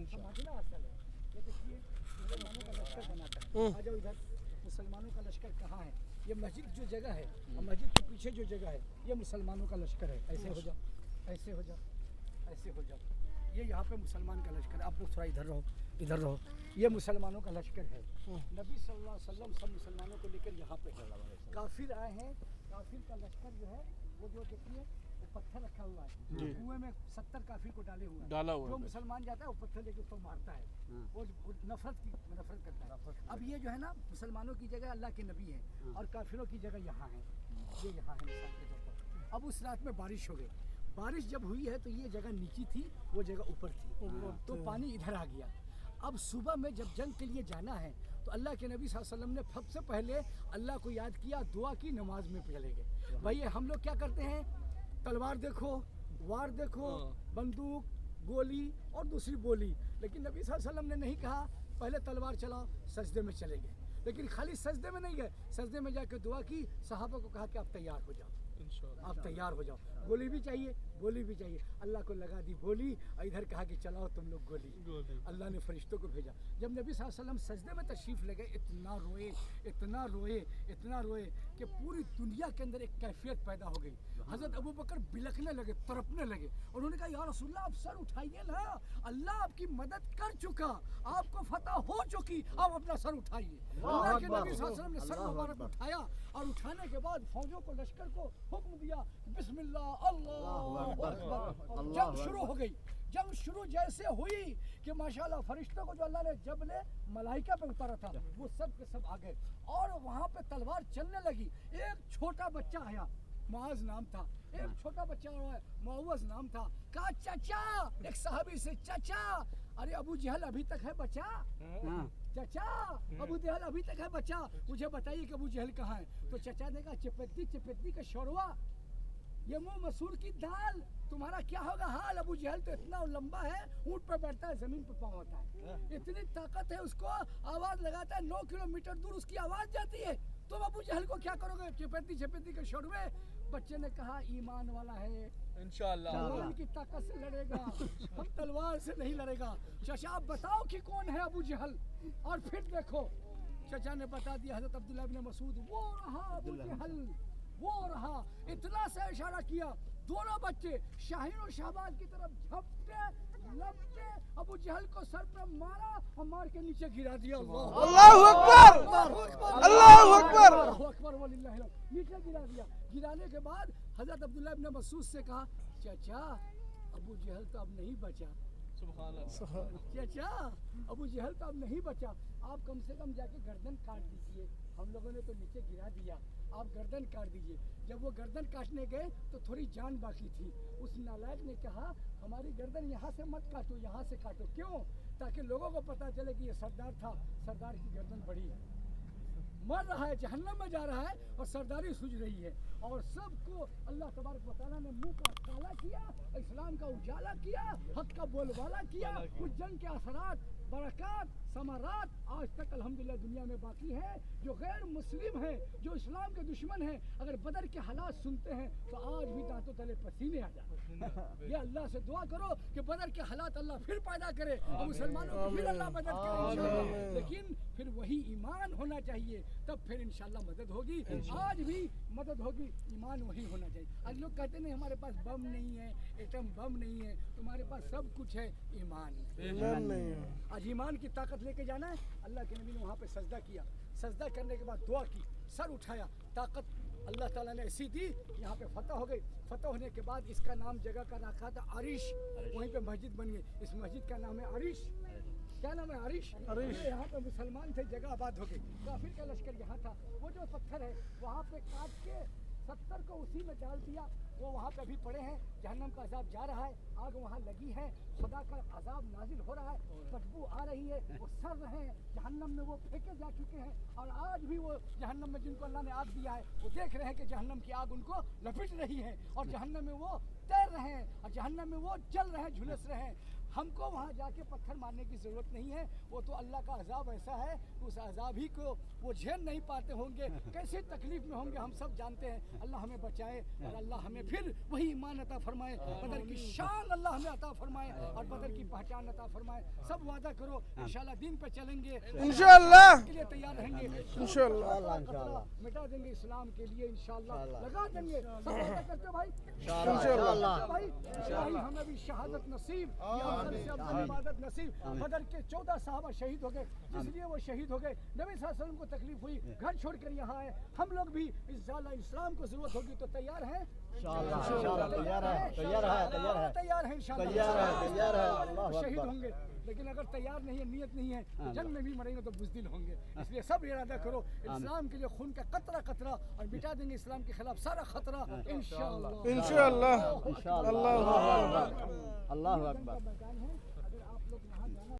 ये देखिए मुसलमानों का लश्कर बनाता है। आ जाओ इधर, मुसलमानों का लश्कर कहाँ है? ये मस्जिद जो जगह है और मस्जिद के पीछे जो जगह है ये मुसलमानों का लश्कर है। ऐसे हो जाओ, ऐसे हो जाओ, ऐसे हो जाओ। ये यहाँ पे मुसलमान का लश्कर है। आप लोग थोड़ा इधर रहो, इधर रहो। ये मुसलमानों का लश्कर है। नबी सल्लल्लाहु अलैहि वसल्लम सब मुसलमानों को लेकर यहाँ पे है। काफिर आए हैं, काफिर का लश्कर जो है वो जो देखिए वो पत्थर रखा हुआ है, कुएं में 70 काफिर को डाला हुआ है। जो मुसलमान जाता है वो पत्थर लेके उसको मारता है, वो नफरत करता है। अब ये जो है ना मुसलमानों की जगह अल्लाह के नबी है और काफिरों की जगह यहाँ है, ये यहाँ है मिसाल के तौर पर। अब उस रात में बारिश हो गई, बारिश जब हुई है तो ये जगह नीची थी, वो जगह ऊपर थी, तो पानी इधर आ गया। अब सुबह में जब जंग के लिए जाना है तो अल्लाह के नबी सल्लल्लाहु अलैहि वसल्लम ने सबसे पहले अल्लाह को याद किया, दुआ की, नमाज में चले गए। भाई हम लोग क्या करते हैं, तलवार देखो, वार देखो, बंदूक, गोली और दूसरी बोली, लेकिन नबी सल्लल्लाहु अलैहि वसल्लम ने नहीं कहा पहले तलवार चलाओ, सजदे में चले गए। लेकिन खाली सजदे में नहीं गए, सजदे में जाकर दुआ की, सहाबा को कहा कि आप तैयार हो जाओ, आप तैयार हो जाओ। गोली भी चाहिए, गोली भी चाहिए। अल्लाह को लगा दी बोली और इधर कहा कि चलाओ तुम लोग गोली। अल्लाह ने फरिश्तों को भेजा। जब नबी सल्लल्लाहु अलैहि वसल्लम सजदे में तशरीफ़ ले गए, इतना रोए, इतना रोए, इतना रोए कि पूरी दुनिया के अंदर एक कैफियत पैदा हो गई। हज़रत अबू बकर बिलखने लगे, तड़पने लगे। उन्होंने कहा या रसूलल्लाह आप सर उठाइए ना, अल्लाह आपकी मदद कर चुका, आपको फतह हो चुकी, आप अपना सर उठाइए। अल्लाह के नबी सल्लल्लाहु अलैहि वसल्लम ने सर मुबारक उठाया और उठाने के बाद फौजों को, लश्कर को हुक्म दिया बिस्मिल्लाह अल्लाहु अकबर। जंग शुरू हो गई। जंग शुरू जैसे हुई कि माशाल्लाह फरिश्तों को जो अल्लाह ने जब ने मलाइका पे उतारा था वो सब के सब आ गए और वहाँ पे तलवार चलने लगी। एक छोटा बच्चा आया, मुआज नाम था, एक छोटा बच्चा मुआवज नाम था, कहा चाचा, एक साहबी से चाचा, अरे अबू जहल अभी तक है बच्चा? चाचा अबू जहल अभी तक है बच्चा, मुझे बताइए कि अबू जहल कहाँ है? तो चाचा ने कहा चपेती का शोरवा, ये मुँह मसूर की दाल, तुम्हारा क्या होगा हाल? अबू जहल तो इतना लंबा है, ऊंट पे बैठता है, जमीन पे पाँव होता है, इतनी ताकत है उसको, आवाज लगाता है 9 किलोमीटर दूर उसकी आवाज जाती है। तुम अबू जहल को क्या करोगे? चपेती के शोरवे। बच्चे ने कहा ईमान वाला है, इंशाअल्लाह ईमान की ताकत से लड़ेगा, हम तलवार से नहीं लड़ेगा। चाचा आप बताओ कि कौन है अबू जहल? और फिर देखो चाचा ने बता दिया, हजरत अब्दुल्लाह इब्न मसूद, वो रहा अबू जहल, वो रहा। इतना सा इशारा किया, दोनों बच्चे शाहीन और शहबाज की तरफ झपटे, लपटे, अबू जहल को सर पे मारा और मार के नीचे गिरा दिया। अल्लाहु अकबर, अल्लाहु अकबर, अल्लाहु अकबर वलिल्लाहिल हम्द। नीचे गिरा दिया। गिराने के बाद हजरत अब्दुल्लाह इब्न मसूद से कहा चाचा अबू जहल तो अब नहीं बचा, चाचा अबू जहल तो अब नहीं बचा, आप कम से कम जाके गर्दन काट दीजिए, हम लोगों ने तो नीचे गिरा दिया, आप गर्दन काट दीजिए। जब वो गर्दन काटने गए तो थोड़ी जान बाकी थी। उस नालायक ने कहा हमारी गर्दन यहाँ से मत काटो, यहाँ से काटो। क्यों? ताकि लोगों को पता चले कि ये सरदार था, सरदार की गर्दन बड़ी है, मर रहा है, जहन्नम में जा रहा है और सरदारी सूझ रही है। और सबको अल्लाह तबारक व तआला ने मुंह का काला किया, इस्लाम का उजाला किया, हक का बोलबाला किया। उस जंग के असरात, बरक़ात, समारात आज तक अल्हम्दुलिल्लाह दुनिया में बाकी है। जो गैर मुस्लिम हैं, जो इस्लाम के दुश्मन हैं, अगर बदर के हालात सुनते हैं तो आज भी दांतों तले पसीने आ जाते हैं। ये अल्लाह से दुआ करो कि बदर के हालात अल्लाह फिर पैदा करे और मुसलमानों को फिर अल्लाह मदद करे इंशाअल्लाह। लेकिन फिर वही ईमान होना चाहिए, तब फिर इंशाअल्लाह मदद होगी। आज भी मदद होगी, ईमान वही होना चाहिए। आज लोग कहते नहीं हमारे पास बम नहीं है, एटम बम नहीं है, तुम्हारे पास सब कुछ है, ईमान नहीं है। आज ईमान की ताकत लेके जाना है। अल्लाह के नबी ने वहाँ पे सजदा किया, सजदा करने के बाद दुआ की, सर उठाया, ताकत अल्लाह ताला ने ऐसी दी, यहाँ पे फतह हो गई। फतह होने के बाद इसका नाम जगह का रखा था अरिश, वहीं पे मस्जिद बन गई। इस मस्जिद का नाम है अरिश। क्या नाम है? अरिश। यहाँ पे मुसलमान थे, जगह आबाद हो गई। काफिर का लश्कर यहाँ था, वो जो पत्थर है वहाँ पे काट के 70 को उसी में डाल दिया। वो वहाँ पे अभी पड़े हैं, जहन्नम का अजाब जा रहा है, आग वहाँ लगी है, खुदा का अजाब नाजिल हो रहा है, बदबू आ रही है, वो सड़ रहे हैं जहन्नम में, वो फेंके जा चुके हैं। और आज भी वो जहन्नम में जिनको अल्लाह ने आग दिया है वो देख रहे हैं कि जहन्नम की आग उनको लपेट रही है और जहन्नम में वो तैर रहे हैं और जहन्नम में वो जल रहे हैं, झुलस रहे हैं। हमको वहाँ जाके पत्थर मारने की ज़रूरत नहीं है, वो तो अल्लाह का अजाब ऐसा है, उस अजाब ही को वो झेल नहीं पाते होंगे, कैसे तकलीफ में होंगे हम सब जानते हैं। अल्लाह हमें बचाए और अल्लाह हमें फिर वही ईमान अता फरमाए, बदर की शान अल्लाह हमें अता फरमाए और बदर की पहचान अता फरमाए। सब वादा करो इंशाल्लाह दिन पे चलेंगे, इंशाल्लाह के लिए तैयार रहेंगे, इंशाल्लाह मिटा देंगे इस्लाम के लिए इंशाल्लाह, लगा देंगे। सब वादा करते भाई इंशाल्लाह भाई हमें भी शहादत नसीब, या अफजल से अफजल इबादत नसीब। बदर के 14 सहाबा शहीद हो गए, इसलिए वो शहीद हो गए। नबी सल्लल्लाहु अलैहि वसल्लम को तकलीफ हुई, घर छोड़कर यहाँ आए। हम लोग भी इंशाल्लाह इस्लाम को जरूरत होगी तो तैयार हैं, तैयार हैं इंशाल्लाह। शहीद होंगे, लेकिन अगर तैयार नहीं है, नियत नहीं है, तो जंग में भी मरेंगे तो बुज़दिल होंगे। इसलिए सब इरादा करो इस्लाम के लिए खून का कतरा कतरा और मिटा देंगे इस्लाम के खिलाफ सारा खतरा इंशाल्लाह। इंशाल्लाह। अल्लाह अल्लाह अकबर। मैदान है, अगर आप लोग वहाँ जाना